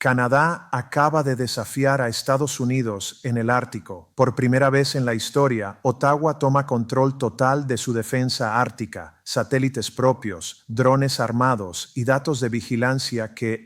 Canadá acaba de desafiar a Estados Unidos en el Ártico. Por primera vez en la historia, Ottawa toma control total de su defensa ártica, satélites propios, drones armados y datos de vigilancia que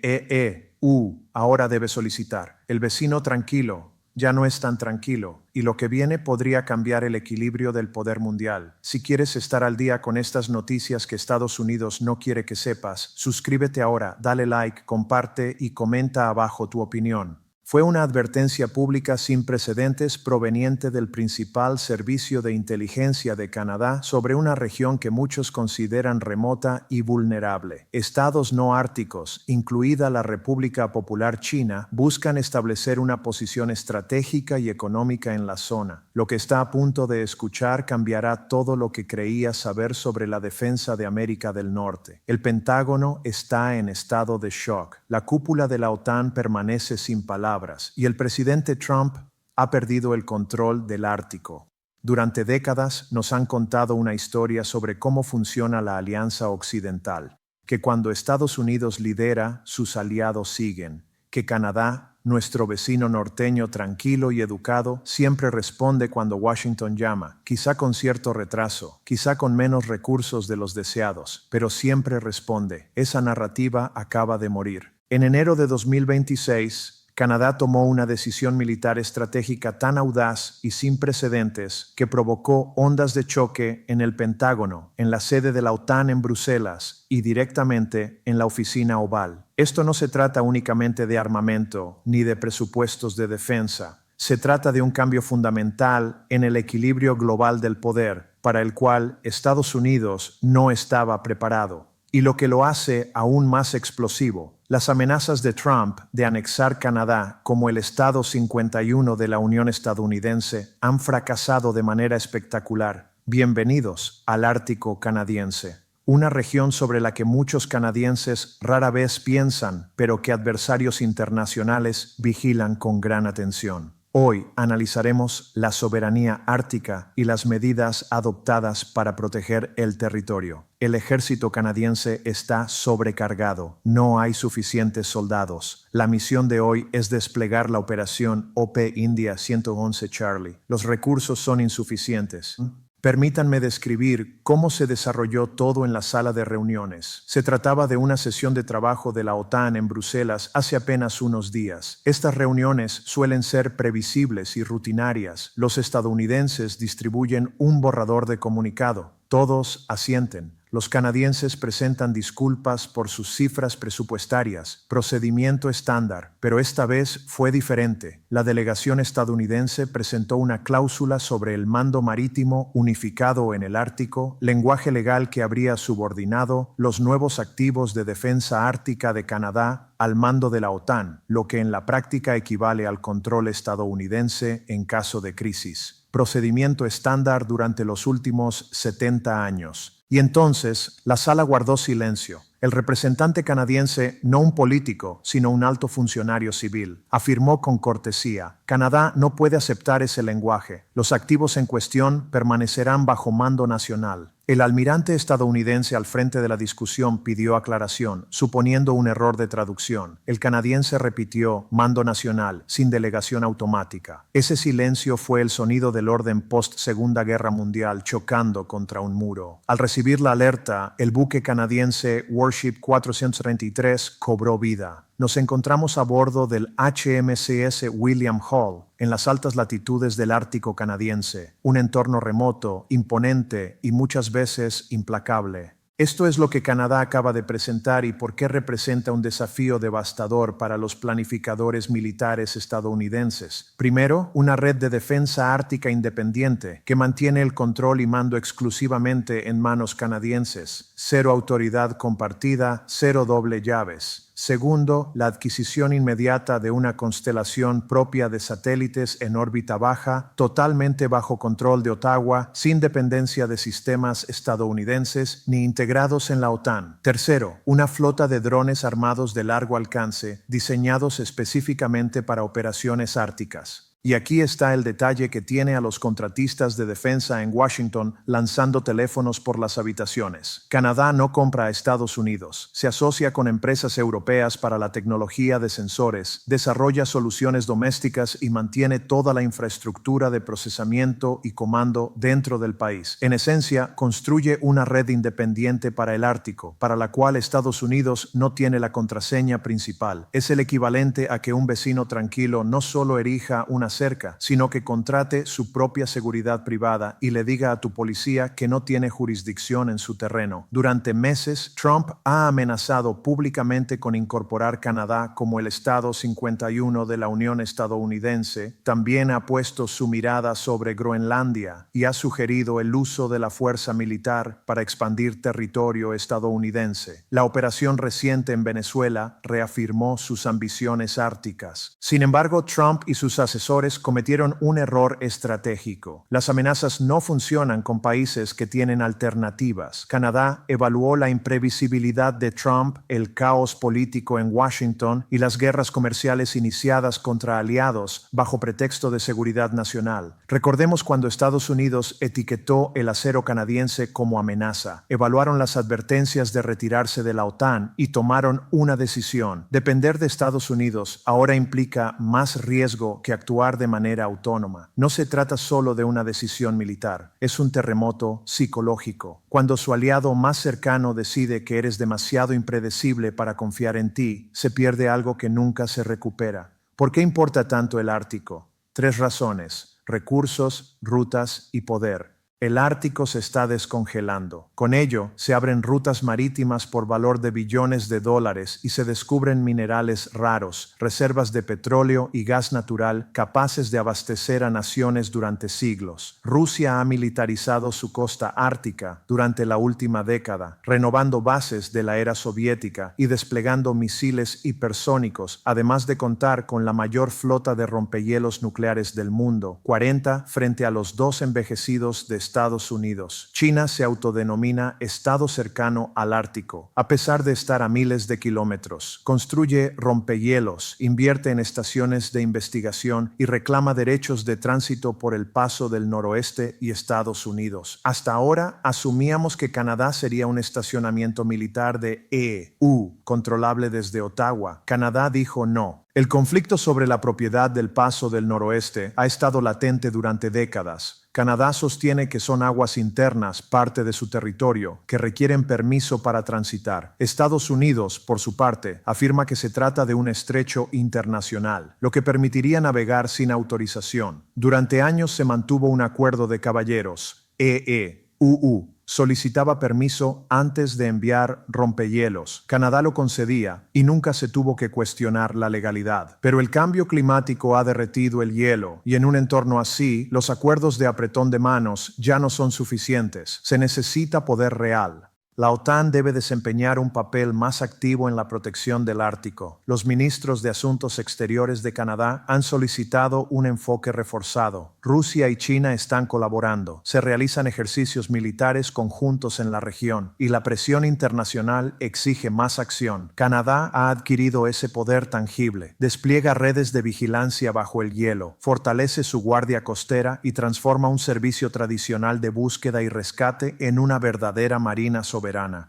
EU ahora debe solicitar. El vecino tranquilo ya no es tan tranquilo, y lo que viene podría cambiar el equilibrio del poder mundial. Si quieres estar al día con estas noticias que Estados Unidos no quiere que sepas, suscríbete ahora, dale like, comparte y comenta abajo tu opinión. Fue una advertencia pública sin precedentes proveniente del principal servicio de inteligencia de Canadá sobre una región que muchos consideran remota y vulnerable. Estados no árticos, incluida la República Popular China, buscan establecer una posición estratégica y económica en la zona. Lo que está a punto de escuchar cambiará todo lo que creías saber sobre la defensa de América del Norte. El Pentágono está en estado de shock. La cúpula de la OTAN permanece sin palabras. Y el presidente Trump ha perdido el control del Ártico. Durante décadas nos han contado una historia sobre cómo funciona la Alianza Occidental, que cuando Estados Unidos lidera, sus aliados siguen, que Canadá, nuestro vecino norteño tranquilo y educado, siempre responde cuando Washington llama, quizá con cierto retraso, quizá con menos recursos de los deseados, pero siempre responde. Esa narrativa acaba de morir. En enero de 2026, Canadá tomó una decisión militar estratégica tan audaz y sin precedentes que provocó ondas de choque en el Pentágono, en la sede de la OTAN en Bruselas y directamente en la oficina Oval. Esto no se trata únicamente de armamento ni de presupuestos de defensa. Se trata de un cambio fundamental en el equilibrio global del poder, para el cual Estados Unidos no estaba preparado. Y lo que lo hace aún más explosivo, las amenazas de Trump de anexar Canadá como el Estado 51 de la Unión Estadounidense han fracasado de manera espectacular. Bienvenidos al Ártico canadiense, una región sobre la que muchos canadienses rara vez piensan, pero que adversarios internacionales vigilan con gran atención. Hoy analizaremos la soberanía ártica y las medidas adoptadas para proteger el territorio. El ejército canadiense está sobrecargado. No hay suficientes soldados. La misión de hoy es desplegar la operación OP India 111 Charlie. Los recursos son insuficientes. Permítanme describir cómo se desarrolló todo en la sala de reuniones. Se trataba de una sesión de trabajo de la OTAN en Bruselas hace apenas unos días. Estas reuniones suelen ser previsibles y rutinarias. Los estadounidenses distribuyen un borrador de comunicado. Todos asienten. Los canadienses presentan disculpas por sus cifras presupuestarias, procedimiento estándar, pero esta vez fue diferente. La delegación estadounidense presentó una cláusula sobre el mando marítimo unificado en el Ártico, lenguaje legal que habría subordinado los nuevos activos de defensa ártica de Canadá al mando de la OTAN, lo que en la práctica equivale al control estadounidense en caso de crisis. Procedimiento estándar durante los últimos 70 años. Y entonces, la sala guardó silencio. El representante canadiense, no un político, sino un alto funcionario civil, afirmó con cortesía: Canadá no puede aceptar ese lenguaje. Los activos en cuestión permanecerán bajo mando nacional. El almirante estadounidense al frente de la discusión pidió aclaración, suponiendo un error de traducción. El canadiense repitió: mando nacional, sin delegación automática. Ese silencio fue el sonido del orden post-Segunda Guerra Mundial chocando contra un muro. Al recibir la alerta, el buque canadiense Warship 433 cobró vida. Nos encontramos a bordo del HMCS William Hall, en las altas latitudes del Ártico canadiense, un entorno remoto, imponente y muchas veces implacable. Esto es lo que Canadá acaba de presentar y por qué representa un desafío devastador para los planificadores militares estadounidenses. Primero, una red de defensa ártica independiente que mantiene el control y mando exclusivamente en manos canadienses. Cero autoridad compartida, cero doble llaves. Segundo, la adquisición inmediata de una constelación propia de satélites en órbita baja, totalmente bajo control de Ottawa, sin dependencia de sistemas estadounidenses ni integrados en la OTAN. Tercero, una flota de drones armados de largo alcance, diseñados específicamente para operaciones árticas. Y aquí está el detalle que tiene a los contratistas de defensa en Washington lanzando teléfonos por las habitaciones. Canadá no compra a Estados Unidos, se asocia con empresas europeas para la tecnología de sensores, desarrolla soluciones domésticas y mantiene toda la infraestructura de procesamiento y comando dentro del país. En esencia, construye una red independiente para el Ártico, para la cual Estados Unidos no tiene la contraseña principal. Es el equivalente a que un vecino tranquilo no solo erija una cerca, sino que contrate su propia seguridad privada y le diga a tu policía que no tiene jurisdicción en su terreno. Durante meses, Trump ha amenazado públicamente con incorporar Canadá como el Estado 51 de la Unión Estadounidense. También ha puesto su mirada sobre Groenlandia y ha sugerido el uso de la fuerza militar para expandir territorio estadounidense. La operación reciente en Venezuela reafirmó sus ambiciones árticas. Sin embargo, Trump y sus asesores cometieron un error estratégico. Las amenazas no funcionan con países que tienen alternativas. Canadá evaluó la imprevisibilidad de Trump, el caos político en Washington y las guerras comerciales iniciadas contra aliados bajo pretexto de seguridad nacional. Recordemos cuando Estados Unidos etiquetó el acero canadiense como amenaza. Evaluaron las advertencias de retirarse de la OTAN y tomaron una decisión. Depender de Estados Unidos ahora implica más riesgo que actuar de manera autónoma. No se trata solo de una decisión militar, es un terremoto psicológico. Cuando su aliado más cercano decide que eres demasiado impredecible para confiar en ti, se pierde algo que nunca se recupera. ¿Por qué importa tanto el Ártico? 3 razones: recursos, rutas y poder. El Ártico se está descongelando. Con ello, se abren rutas marítimas por valor de billones de dólares y se descubren minerales raros, reservas de petróleo y gas natural capaces de abastecer a naciones durante siglos. Rusia ha militarizado su costa ártica durante la última década, renovando bases de la era soviética y desplegando misiles hipersónicos, además de contar con la mayor flota de rompehielos nucleares del mundo, 40 frente a los 2 envejecidos de Estados Unidos. China se autodenomina Estado cercano al Ártico, a pesar de estar a miles de kilómetros. Construye rompehielos, invierte en estaciones de investigación y reclama derechos de tránsito por el paso del noroeste y Estados Unidos. Hasta ahora asumíamos que Canadá sería un estacionamiento militar de EU, controlable desde Ottawa. Canadá dijo no. El conflicto sobre la propiedad del paso del noroeste ha estado latente durante décadas. Canadá sostiene que son aguas internas, parte de su territorio, que requieren permiso para transitar. Estados Unidos, por su parte, afirma que se trata de un estrecho internacional, lo que permitiría navegar sin autorización. Durante años se mantuvo un acuerdo de caballeros, EE-UU. Solicitaba permiso antes de enviar rompehielos. Canadá lo concedía y nunca se tuvo que cuestionar la legalidad. Pero el cambio climático ha derretido el hielo y en un entorno así, los acuerdos de apretón de manos ya no son suficientes. Se necesita poder real. La OTAN debe desempeñar un papel más activo en la protección del Ártico. Los ministros de Asuntos Exteriores de Canadá han solicitado un enfoque reforzado. Rusia y China están colaborando. Se realizan ejercicios militares conjuntos en la región y la presión internacional exige más acción. Canadá ha adquirido ese poder tangible. Despliega redes de vigilancia bajo el hielo, fortalece su guardia costera y transforma un servicio tradicional de búsqueda y rescate en una verdadera marina soberana.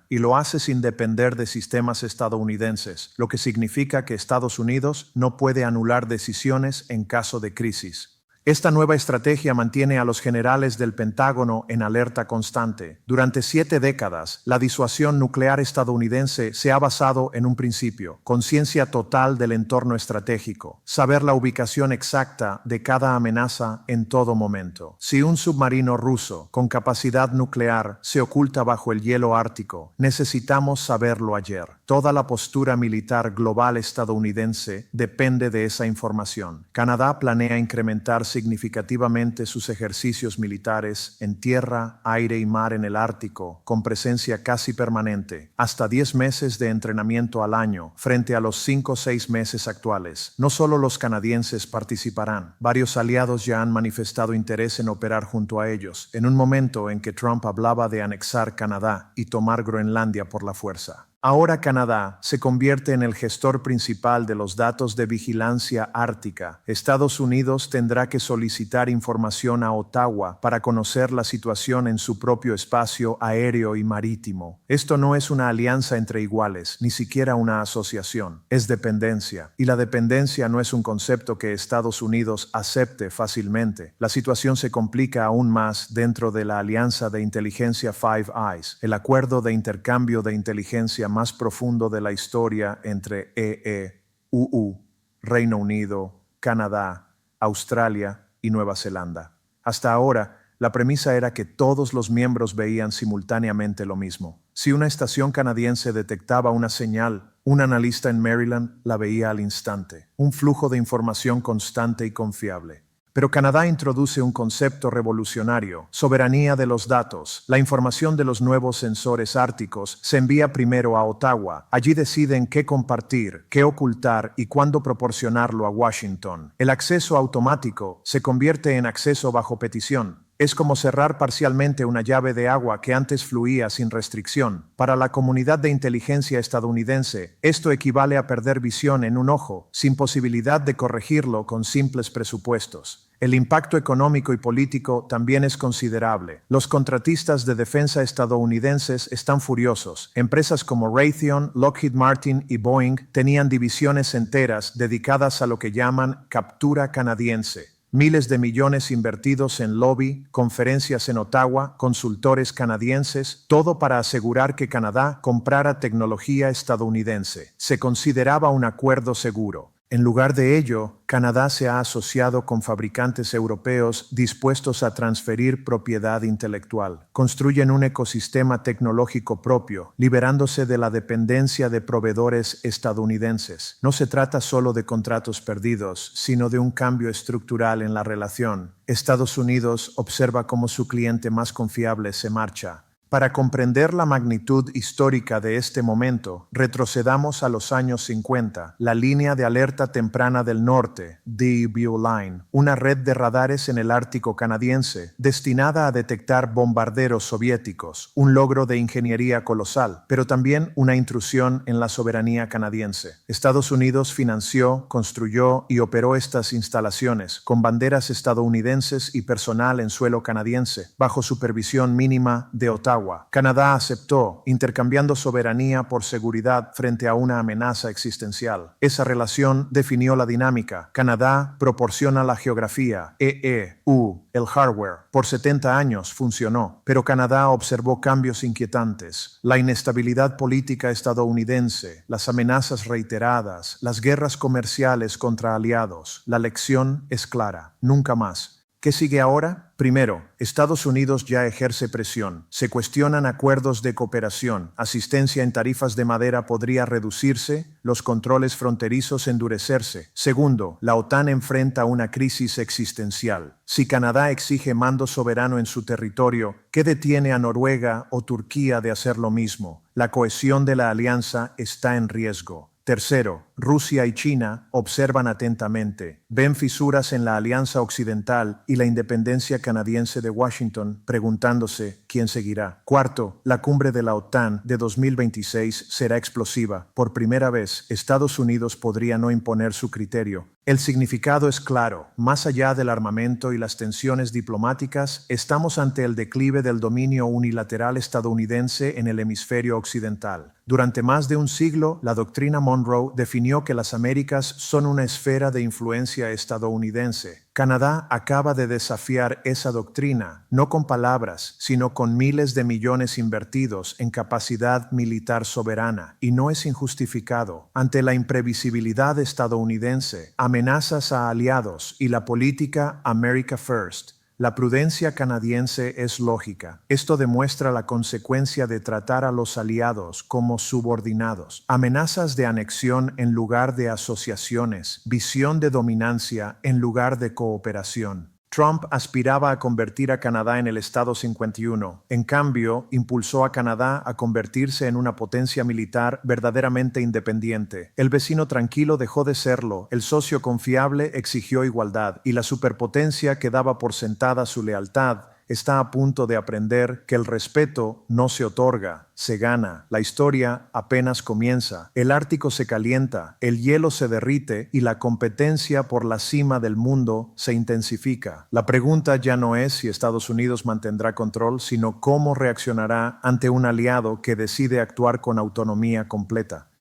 Y lo hace sin depender de sistemas estadounidenses, lo que significa que Estados Unidos no puede anular decisiones en caso de crisis. Esta nueva estrategia mantiene a los generales del Pentágono en alerta constante. Durante 7 décadas, la disuasión nuclear estadounidense se ha basado en un principio: conciencia total del entorno estratégico, saber la ubicación exacta de cada amenaza en todo momento. Si un submarino ruso con capacidad nuclear se oculta bajo el hielo ártico, necesitamos saberlo ayer. Toda la postura militar global estadounidense depende de esa información. Canadá planea incrementar significativamente sus ejercicios militares en tierra, aire y mar en el Ártico, con presencia casi permanente, hasta 10 meses de entrenamiento al año, frente a los 5 o 6 meses actuales. No solo los canadienses participarán, varios aliados ya han manifestado interés en operar junto a ellos, en un momento en que Trump hablaba de anexar Canadá y tomar Groenlandia por la fuerza. Ahora Canadá se convierte en el gestor principal de los datos de vigilancia ártica. Estados Unidos tendrá que solicitar información a Ottawa para conocer la situación en su propio espacio aéreo y marítimo. Esto no es una alianza entre iguales, ni siquiera una asociación. Es dependencia. Y la dependencia no es un concepto que Estados Unidos acepte fácilmente. La situación se complica aún más dentro de la Alianza de Inteligencia Five Eyes, el acuerdo de intercambio de inteligencia más profundo de la historia entre EU, Reino Unido, Canadá, Australia y Nueva Zelanda. Hasta ahora, la premisa era que todos los miembros veían simultáneamente lo mismo. Si una estación canadiense detectaba una señal, un analista en Maryland la veía al instante. Un flujo de información constante y confiable. Pero Canadá introduce un concepto revolucionario: soberanía de los datos. La información de los nuevos sensores árticos se envía primero a Ottawa. Allí deciden qué compartir, qué ocultar y cuándo proporcionarlo a Washington. El acceso automático se convierte en acceso bajo petición. Es como cerrar parcialmente una llave de agua que antes fluía sin restricción. Para la comunidad de inteligencia estadounidense, esto equivale a perder visión en un ojo, sin posibilidad de corregirlo con simples presupuestos. El impacto económico y político también es considerable. Los contratistas de defensa estadounidenses están furiosos. Empresas como Raytheon, Lockheed Martin y Boeing tenían divisiones enteras dedicadas a lo que llaman captura canadiense. Miles de millones invertidos en lobby, conferencias en Ottawa, consultores canadienses, todo para asegurar que Canadá comprara tecnología estadounidense. Se consideraba un acuerdo seguro. En lugar de ello, Canadá se ha asociado con fabricantes europeos dispuestos a transferir propiedad intelectual. Construyen un ecosistema tecnológico propio, liberándose de la dependencia de proveedores estadounidenses. No se trata solo de contratos perdidos, sino de un cambio estructural en la relación. Estados Unidos observa cómo su cliente más confiable se marcha. Para comprender la magnitud histórica de este momento, retrocedamos a los años 50, la línea de alerta temprana del norte, DBU Line, una red de radares en el Ártico canadiense, destinada a detectar bombarderos soviéticos, un logro de ingeniería colosal, pero también una intrusión en la soberanía canadiense. Estados Unidos financió, construyó y operó estas instalaciones, con banderas estadounidenses y personal en suelo canadiense, bajo supervisión mínima de Ottawa. Canadá aceptó, intercambiando soberanía por seguridad frente a una amenaza existencial. Esa relación definió la dinámica. Canadá proporciona la geografía, el hardware. Por 70 años funcionó, pero Canadá observó cambios inquietantes. La inestabilidad política estadounidense, las amenazas reiteradas, las guerras comerciales contra aliados. La lección es clara: nunca más. ¿Qué sigue ahora? Primero, Estados Unidos ya ejerce presión. Se cuestionan acuerdos de cooperación. Asistencia en tarifas de madera podría reducirse, los controles fronterizos endurecerse. Segundo, la OTAN enfrenta una crisis existencial. Si Canadá exige mando soberano en su territorio, ¿qué detiene a Noruega o Turquía de hacer lo mismo? La cohesión de la alianza está en riesgo. Tercero, Rusia y China observan atentamente, ven fisuras en la Alianza Occidental y la independencia canadiense de Washington, preguntándose quién seguirá. Cuarto, la cumbre de la OTAN de 2026 será explosiva. Por primera vez, Estados Unidos podría no imponer su criterio. El significado es claro. Más allá del armamento y las tensiones diplomáticas, estamos ante el declive del dominio unilateral estadounidense en el hemisferio occidental. Durante más de un siglo, la doctrina Monroe definió que las Américas son una esfera de influencia estadounidense. Canadá acaba de desafiar esa doctrina, no con palabras, sino con miles de millones invertidos en capacidad militar soberana, y no es injustificado. Ante la imprevisibilidad estadounidense, amenazas a aliados y la política America First, la prudencia canadiense es lógica. Esto demuestra la consecuencia de tratar a los aliados como subordinados. Amenazas de anexión en lugar de asociaciones, visión de dominancia en lugar de cooperación. Trump aspiraba a convertir a Canadá en el Estado 51. En cambio, impulsó a Canadá a convertirse en una potencia militar verdaderamente independiente. El vecino tranquilo dejó de serlo, el socio confiable exigió igualdad, y la superpotencia que daba por sentada su lealtad está a punto de aprender que el respeto no se otorga, se gana. La historia apenas comienza. El Ártico se calienta, el hielo se derrite y la competencia por la cima del mundo se intensifica. La pregunta ya no es si Estados Unidos mantendrá control, sino cómo reaccionará ante un aliado que decide actuar con autonomía completa.